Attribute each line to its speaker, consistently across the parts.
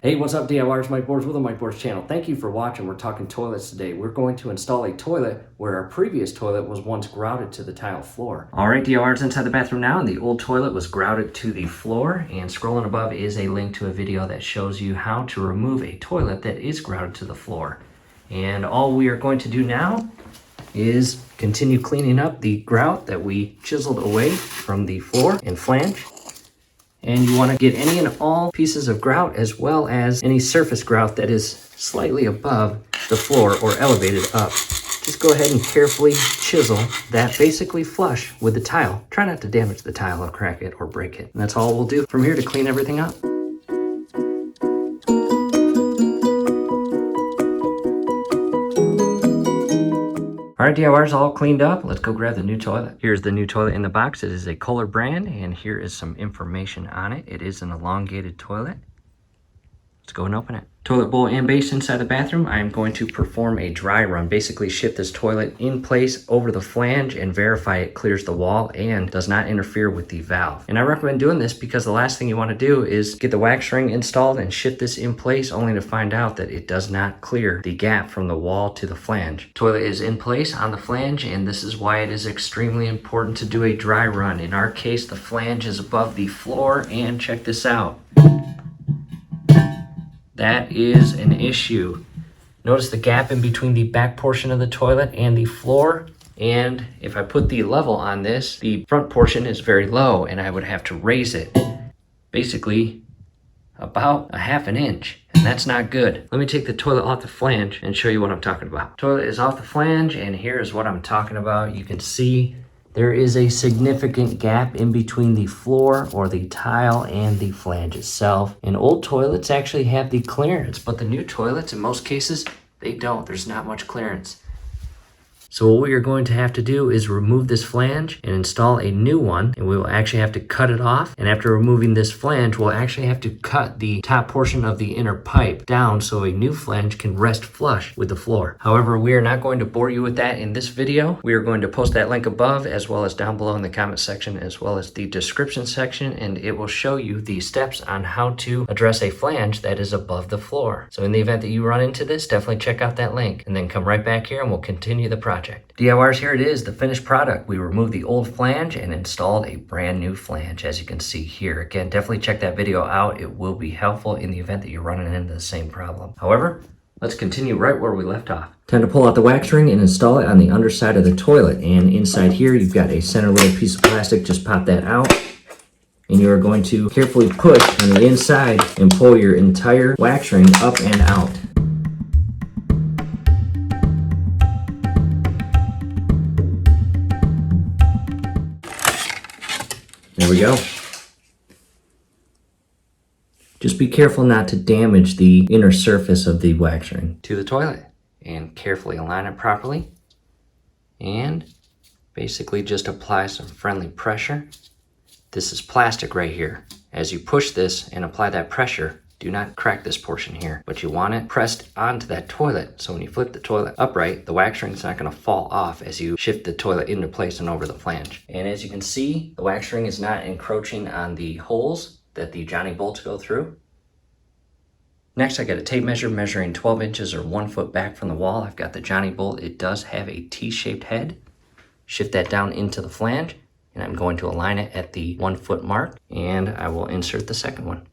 Speaker 1: Hey, what's up DIYers, Mike Boards with the Mike Boards channel. Thank you for watching. We're talking toilets today. We're going to install a toilet where our previous toilet was once grouted to the tile floor. All right, DIYers, inside the bathroom now, and the old toilet was grouted to the floor, and scrolling above is a link to a video that shows you how to remove a toilet that is grouted to the floor. And all we are going to do now is continue cleaning up the grout that we chiseled away from the floor and flange. And you want to get any and all pieces of grout as well as any surface grout that is slightly above the floor or elevated up. Just go ahead and carefully chisel that basically flush with the tile. Try not to damage the tile or crack it or break it. And that's all we'll do from here to clean everything up. All right, DIYers, all cleaned up. Let's go grab the new toilet. Here's the new toilet in the box. It is a Kohler brand, and here is some information on it. It is an elongated toilet. Let's go and open it. Toilet bowl and base inside the bathroom. I am going to perform a dry run. Basically shift this toilet in place over the flange and verify it clears the wall and does not interfere with the valve. And I recommend doing this because the last thing you want to do is get the wax ring installed and shift this in place only to find out that it does not clear the gap from the wall to the flange. Toilet is in place on the flange, and this is why it is extremely important to do a dry run. In our case, the flange is above the floor, and check this out. That is an issue. Notice the gap in between the back portion of the toilet and the floor. And if I put the level on this, the front portion is very low and I would have to raise it basically about a ½ inch. And that's not good. Let me take the toilet off the flange and show you what I'm talking about. Toilet is off the flange, and here is what I'm talking about. You can see there is a significant gap in between the floor or the tile and the flange itself. And old toilets actually have the clearance, but the new toilets, in most cases, they don't. There's not much clearance. So what we are going to have to do is remove this flange and install a new one, and we will actually have to cut it off. And after removing this flange, we'll actually have to cut the top portion of the inner pipe down so a new flange can rest flush with the floor. However, we are not going to bore you with that in this video. We are going to post that link above as well as down below in the comment section as well as the description section, and it will show you the steps on how to address a flange that is above the floor. So in the event that you run into this, definitely check out that link and then come right back here and we'll continue the project. DIYers, here it is, the finished product. We removed the old flange and installed a brand new flange, as you can see here. Again, definitely check that video out. It will be helpful in the event that you're running into the same problem. However, let's continue right where we left off. Time to pull out the wax ring and install it on the underside of the toilet. And inside here, you've got a center little piece of plastic. Just pop that out. And you are going to carefully push on the inside and pull your entire wax ring up and out. There we go. Just be careful not to damage the inner surface of the wax ring to the toilet, and carefully align it properly, and basically just apply some friendly pressure. This is plastic right here. As you push this and apply that pressure, do not crack this portion here, but you want it pressed onto that toilet, so when you flip the toilet upright, the wax ring is not going to fall off as you shift the toilet into place and over the flange. And as you can see, the wax ring is not encroaching on the holes that the Johnny bolts go through. Next, I got a tape measure measuring 12 inches or 1 foot back from the wall. I've got the Johnny bolt. It does have a T-shaped head. Shift that down into the flange, and I'm going to align it at the 1 foot mark, and I will insert the second one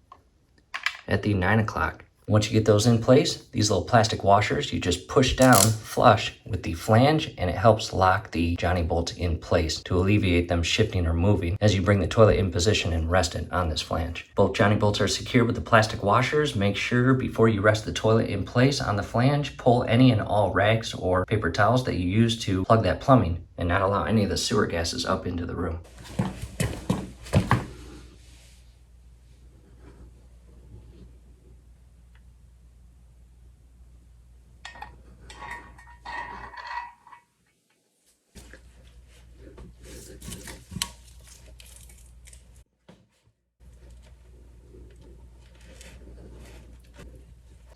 Speaker 1: at the 9 o'clock. Once you get those in place, these little plastic washers, you just push down flush with the flange, and it helps lock the Johnny bolts in place to alleviate them shifting or moving as you bring the toilet in position and rest it on this flange. Both Johnny bolts are secured with the plastic washers. Make sure before you rest the toilet in place on the flange, pull any and all rags or paper towels that you use to plug that plumbing and not allow any of the sewer gases up into the room.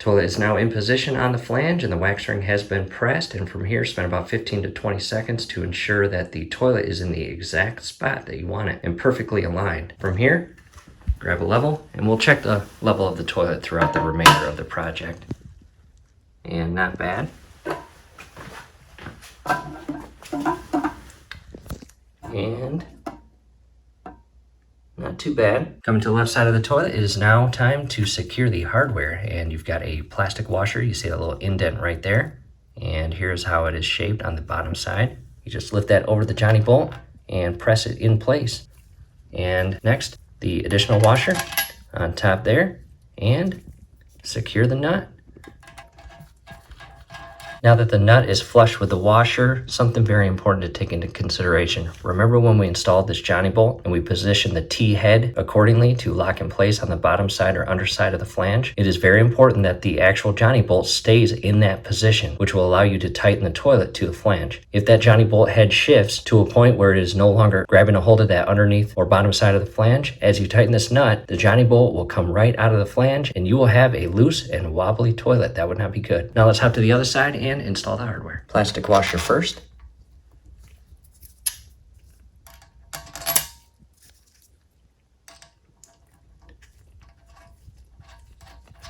Speaker 1: Toilet is now in position on the flange and the wax ring has been pressed, and from here spend about 15 to 20 seconds to ensure that the toilet is in the exact spot that you want it and perfectly aligned. From here, grab a level, and we'll check the level of the toilet throughout the remainder of the project. And not bad. And not too bad. Coming to the left side of the toilet, it is now time to secure the hardware. And you've got a plastic washer. You see that little indent right there. And here's how it is shaped on the bottom side. You just lift that over the Johnny bolt and press it in place. And next, the additional washer on top there, and secure the nut. Now that the nut is flush with the washer, something very important to take into consideration. Remember when we installed this Johnny bolt and we positioned the T-head accordingly to lock in place on the bottom side or underside of the flange? It is very important that the actual Johnny bolt stays in that position, which will allow you to tighten the toilet to the flange. If that Johnny bolt head shifts to a point where it is no longer grabbing a hold of that underneath or bottom side of the flange, as you tighten this nut, the Johnny bolt will come right out of the flange and you will have a loose and wobbly toilet. That would not be good. Now let's hop to the other side and install the hardware. Plastic washer first.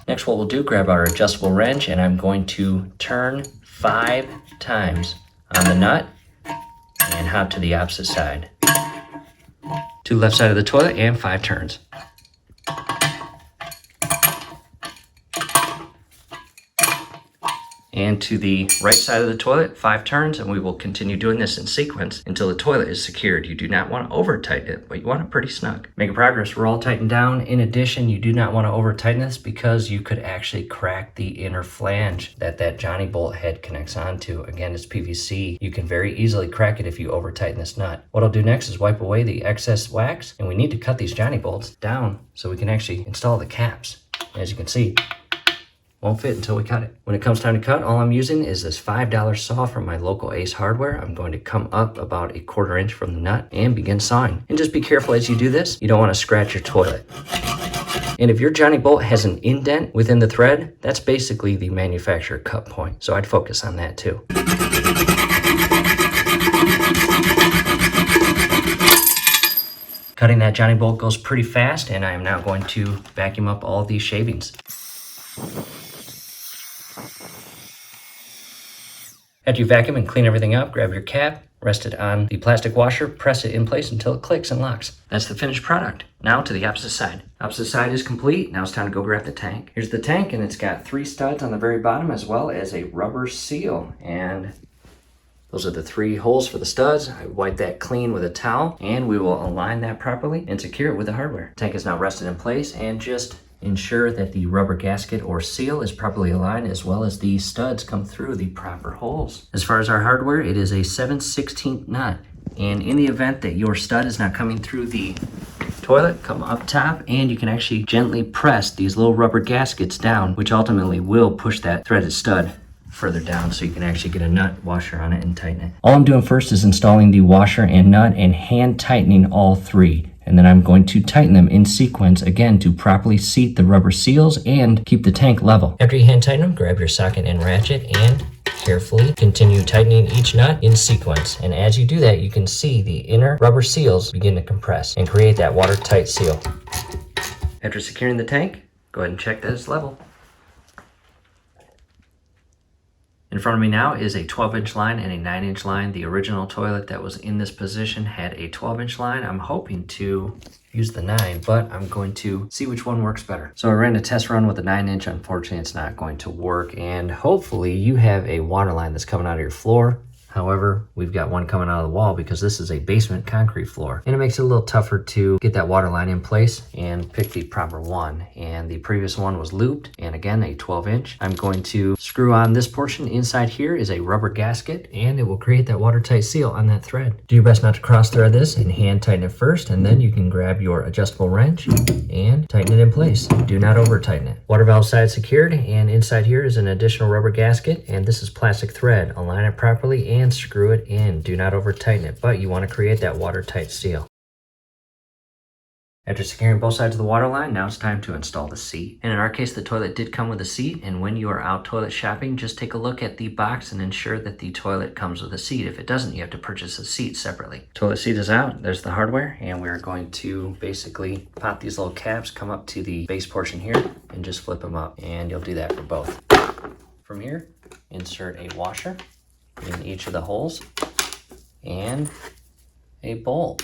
Speaker 1: Next, what we'll do, grab our adjustable wrench, and I'm going to turn 5 times on the nut and hop to the opposite side. To the left side of the toilet and 5 turns. And to the right side of the toilet, 5 turns, and we will continue doing this in sequence until the toilet is secured. You do not want to over tighten it, but you want it pretty snug. Making progress, we're all tightened down. In addition, you do not want to over tighten this because you could actually crack the inner flange that Johnny bolt head connects onto. Again, it's PVC. You can very easily crack it if you over tighten this nut. What I'll do next is wipe away the excess wax, and we need to cut these Johnny bolts down so we can actually install the caps. As you can see, won't fit until we cut it. When it comes time to cut, all I'm using is this $5 saw from my local Ace Hardware. I'm going to come up about 1/4 inch from the nut and begin sawing. And just be careful as you do this. You don't want to scratch your toilet. And if your Johnny bolt has an indent within the thread, that's basically the manufacturer cut point. So I'd focus on that too. Cutting that Johnny bolt goes pretty fast, and I am now going to vacuum up all of these shavings. After you vacuum and clean everything up, grab your cap, rest it on the plastic washer, press it in place until it clicks and locks. That's the finished product. Now to the opposite side. Opposite side is complete. Now it's time to go grab the tank. Here's the tank, and it's got 3 studs on the very bottom as well as a rubber seal. And those are the 3 holes for the studs. I wipe that clean with a towel, and we will align that properly and secure it with the hardware. Tank is now rested in place, and just ensure that the rubber gasket or seal is properly aligned, as well as the studs come through the proper holes. As far as our hardware, it is a 7/16 nut. And in the event that your stud is not coming through the toilet, come up top, and you can actually gently press these little rubber gaskets down, which ultimately will push that threaded stud further down so you can actually get a nut washer on it and tighten it. All I'm doing first is installing the washer and nut and hand tightening all 3. And then I'm going to tighten them in sequence again to properly seat the rubber seals and keep the tank level. After you hand tighten them, grab your socket and ratchet and carefully continue tightening each nut in sequence. And as you do that, you can see the inner rubber seals begin to compress and create that watertight seal. After securing the tank, go ahead and check that it's level. In front of me now is a 12-inch line and a 9-inch line. The original toilet that was in this position had a 12-inch line. I'm hoping to use the 9, but I'm going to see which one works better. So I ran a test run with the 9-inch. Unfortunately, it's not going to work. And hopefully you have a water line that's coming out of your floor. However, we've got one coming out of the wall because this is a basement concrete floor. And it makes it a little tougher to get that water line in place and pick the proper one. And the previous one was looped, and again, a 12-inch. I'm going to screw on this portion. Inside here is a rubber gasket, and it will create that watertight seal on that thread. Do your best not to cross thread this and hand tighten it first, and then you can grab your adjustable wrench and tighten it in place. Do not over tighten it. Water valve side secured, and inside here is an additional rubber gasket, and this is plastic thread. Align it properly and screw it in. Do not over tighten it, but you want to create that watertight seal. After securing both sides of the water line, now it's time to install the seat. And in our case, the toilet did come with a seat, and when you are out toilet shopping, just take a look at the box and ensure that the toilet comes with a seat. If it doesn't, you have to purchase a seat separately. Toilet seat is out, there's the hardware, and we're going to basically pop these little caps, come up to the base portion here, and just flip them up. And you'll do that for both. From here, insert a washer in each of the holes, and a bolt.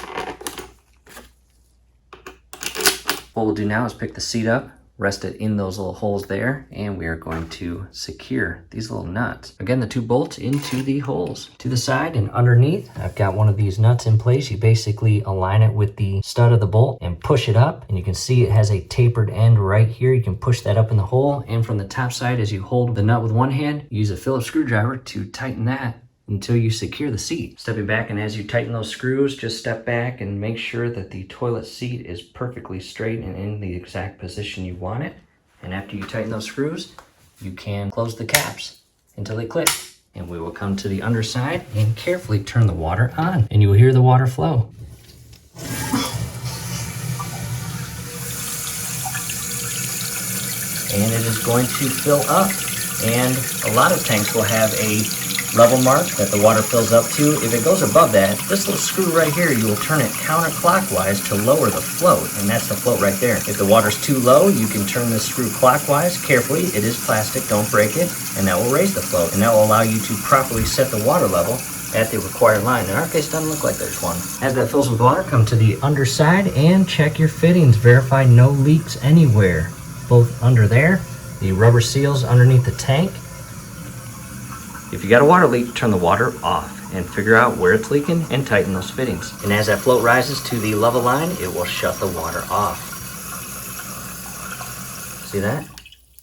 Speaker 1: What we'll do now is pick the seat up, rest it in those little holes there, and we are going to secure these little nuts. Again, the 2 bolts into the holes. To the side and underneath, I've got one of these nuts in place. You basically align it with the stud of the bolt and push it up, and you can see it has a tapered end right here. You can push that up in the hole, and from the top side, as you hold the nut with one hand, use a Phillips screwdriver to tighten that until you secure the seat. Stepping back, and as you tighten those screws, just step back and make sure that the toilet seat is perfectly straight and in the exact position you want it. And after you tighten those screws, you can close the caps until they click. And we will come to the underside and carefully turn the water on, and you will hear the water flow. And it is going to fill up. And a lot of tanks will have a level mark that the water fills up to. If it goes above that, this little screw right here, you will turn it counterclockwise to lower the float, and that's the float right there. If the water's too low, you can turn this screw clockwise carefully. It is plastic, don't break it, and that will raise the float, and that will allow you to properly set the water level at the required line. In our case, it doesn't look like there's one. As that fills with water, come to the underside and check your fittings. Verify no leaks anywhere, both under there, the rubber seals underneath the tank. If you got a water leak, turn the water off and figure out where it's leaking and tighten those fittings. And as that float rises to the level line, it will shut the water off. See that?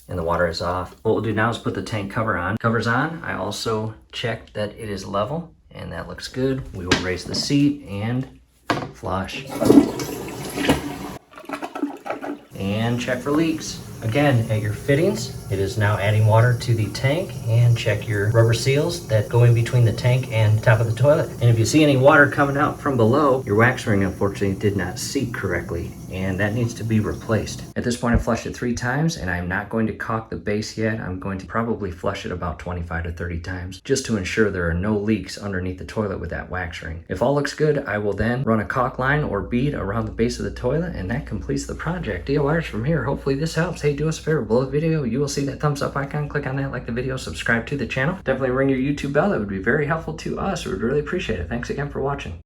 Speaker 1: And the water is off. What we'll do now is put the tank cover on. Cover's on. I also checked that it is level, and that looks good. We will raise the seat and flush. And check for leaks. Again, at your fittings, it is now adding water to the tank, and check your rubber seals that go in between the tank and top of the toilet. And if you see any water coming out from below, your wax ring unfortunately did not seat correctly, and that needs to be replaced. At this point, I flushed it 3 times, and I'm not going to caulk the base yet. I'm going to probably flush it about 25 to 30 times, just to ensure there are no leaks underneath the toilet with that wax ring. If all looks good, I will then run a caulk line or bead around the base of the toilet, and that completes the project. DIYers from here, hopefully this helps. Hey, do us a favor, below the video, you will see that thumbs up icon. Click on that, like the video, subscribe to the channel. Definitely ring your YouTube bell. That would be very helpful to us. We would really appreciate it. Thanks again for watching.